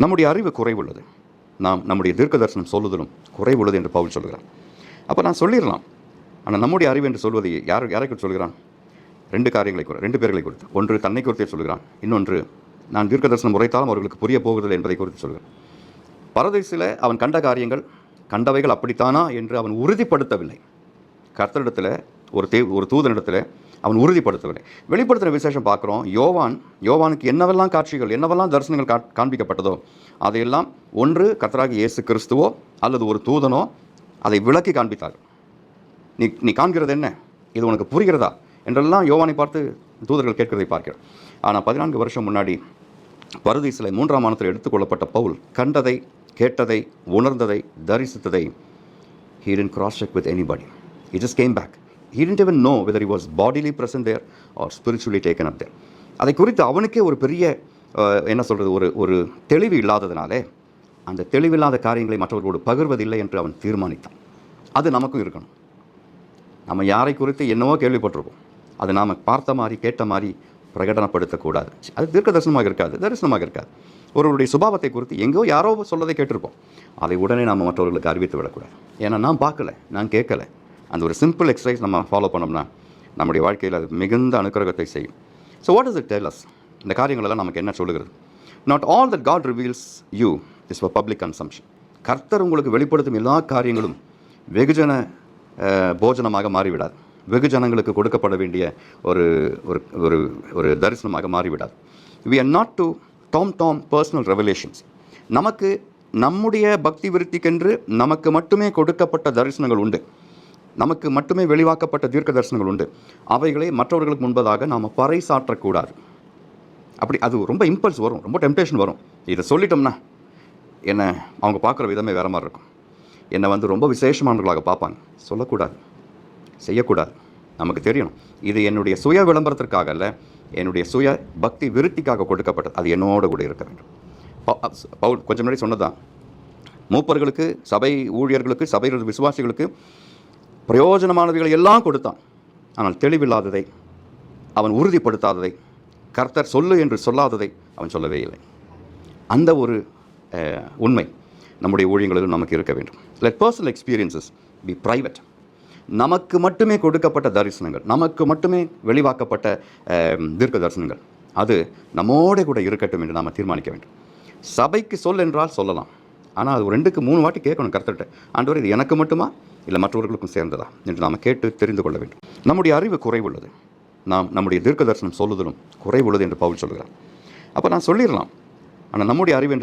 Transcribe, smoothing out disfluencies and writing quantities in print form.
நம்முடைய அறிவு குறைவுள்ளது, நாம் நம்முடைய தீர்க்க தரிசனம் சொல்லுதலும் குறைவுள்ளது என்று பவுல் சொல்கிறார். அப்போ நான் சொல்லிடலாம், ஆனால் நம்முடைய அறிவு என்று சொல்வது யாரை குறித்து சொல்கிறான்? ரெண்டு பேர்களை குறித்து. ஒன்று தன்னை குறித்தே சொல்கிறான், இன்னொன்று நான் தீர்க்க தரிசனம் உரைத்தாலும் அவர்களுக்கு புரிய போகிறது என்பதை குறித்து சொல்கிறான். பரதேசில் அவன் கண்ட காரியங்கள் கண்டவைகள் அப்படித்தானா என்று அவன் உறுதிப்படுத்தவில்லை. கர்த்தரிடத்தில் ஒரு தூதனிடத்தில் அவன் உறுதிப்படுத்தவில்லை. வெளிப்படுத்தின விசேஷம் பார்க்குறோம். யோவானுக்கு என்னவெல்லாம் காட்சிகள், என்னவெல்லாம் தரிசனங்கள் காண்பிக்கப்பட்டதோ அதையெல்லாம் ஒன்று கர்த்தராகிய இயேசு கிறிஸ்துவோ அல்லது ஒரு தூதனோ அதை விளக்கி காண்பித்தார்கள். நீ காண்கிறது என்ன, இது உனக்கு புரிகிறதா என்றெல்லாம் யோவானை பார்த்து தூதர்கள் கேட்கிறதை பார்க்கிறோம். ஆனால் 14 வருஷம் முன்னாடி பரதீசில் 3ஆம் வானத்தில் எடுத்துக்கொள்ளப்பட்ட பவுல் கண்டதை, கேட்டதை, உணர்ந்ததை, தரிசித்ததை he didn't cross check with anybody. He just came back. He didn't even know whether he was bodily present there or spiritually taken up there. அதை குறித்து அவனுக்கே ஒரு பெரிய ஒரு தெளிவு இல்லாததினாலே அந்த தெளிவில்லாத காரியங்களை மற்றவர்களோடு பகிர்வதில்லை என்று அவன் தீர்மானித்தான். அது நமக்கும் இருக்கணும். நம்ம யாரை குறித்து என்னவோ கேள்விப்பட்டிருப்போம், அது நாம் பார்த்த மாதிரி கேட்ட மாதிரி பிரகடனப்படுத்தக்கூடாது. அது தீர்க்க தரிசனமாக இருக்காது. ஒருவருடைய சுபாவத்தை குறித்து எங்கோ யாரோ சொல்லதை கேட்டிருப்போம், அதை உடனே நாம் மற்றவர்களுக்கு அறிவித்து விடக்கூடாது. ஏன்னா நான் பார்க்கல, நான் கேட்கல. அந்த ஒரு சிம்பிள் எக்ஸசைஸ் நம்ம ஃபாலோ பண்ணோம்னா நம்முடைய வாழ்க்கையில் அது மிகுந்த அனுக்கிரகத்தை செய்யும். So what is it tell us? இந்த காரியங்களெல்லாம் நமக்கு என்ன சொல்லுகிறது? Not all that God reveals you is for public consumption. கர்த்தர் உங்களுக்கு வெளிப்படுத்தும் எல்லா காரியங்களும் வெகுஜன போஜனமாக மாறிவிடாது. வெகுஜனங்களுக்கு கொடுக்கப்பட வேண்டிய ஒரு ஒரு ஒரு தரிசனமாக மாறிவிடாது. வி ஆர் நாட் டு டாம் பர்சனல் ரெவலேஷன்ஸ். நமக்கு நம்முடைய பக்தி விருத்திக்கென்று நமக்கு மட்டுமே கொடுக்கப்பட்ட தரிசனங்கள் உண்டு, நமக்கு மட்டுமே வெளிவாக்கப்பட்ட தீர்க்க தரிசனங்கள் உண்டு. அவைகளை மற்றவர்களுக்கு முன்பதாக நாம் பறைசாற்றக்கூடாது. அப்படி அது ரொம்ப இம்பல்ஸ் வரும், ரொம்ப டெம்டேஷன் வரும். இதை சொல்லிட்டோம்னா என்னை அவங்க பார்க்குற விதமே வேறு மாதிரி இருக்கும். என்னை ரொம்ப விசேஷமானவர்களாக பார்ப்பாங்க. சொல்லக்கூடாது, செய்யக்கூடாது. நமக்கு தெரியணும் இது என்னுடைய சுய விளம்பரத்திற்காக அல்ல, என்னுடைய சுய பக்தி விருத்திக்காக கொடுக்கப்பட்டது. அது என்னோட கூட இருக்க வேண்டும். பவுல் கொஞ்சம் முன்னாடி சொன்னதான், மூப்பர்களுக்கு, சபை ஊழியர்களுக்கு, சபை விசுவாசிகளுக்கு பிரயோஜனமானவைகளை எல்லாம் கொடுத்தான். ஆனால் தெளிவில்லாததை, அவன் உறுதிப்படுத்தாததை, கர்த்தர் சொல்லு என்று சொல்லாததை அவன் சொல்லவே இல்லை. அந்த ஒரு உண்மை நம்முடைய ஊழியங்களிலும் நமக்கு இருக்க வேண்டும். Let personal experiences be private. நமக்கு மட்டுமே கொடுக்கப்பட்ட தரிசனங்கள், நமக்கு மட்டுமே வெளிவாக்கப்பட்ட தீர்க்க தரிசனங்கள், அது நம்மோட கூட இருக்கட்டும் என்று நாம் தீர்மானிக்க வேண்டும். சபைக்கு சொல் என்றால் சொல்லலாம், ஆனால் அது 2-3 வாட்டி கேட்கணும் கர்த்தர்கிட்ட. ஆண்டவரே, இது எனக்கு மட்டுமா இல்லை மற்றவர்களுக்கும் சேர்ந்ததா என்று நாம் கேட்டு தெரிந்து கொள்ள வேண்டும். நம்முடைய அறிவு குறைவுள்ளது, நாம் நம்முடைய தீர்க்க தரிசனம் சொல்லுதலும் குறைவுள்ளது என்று பவுல் சொல்கிறார். அப்போ நான் சொல்லிடலாம், ஆனால் நம்முடைய அறிவு என்று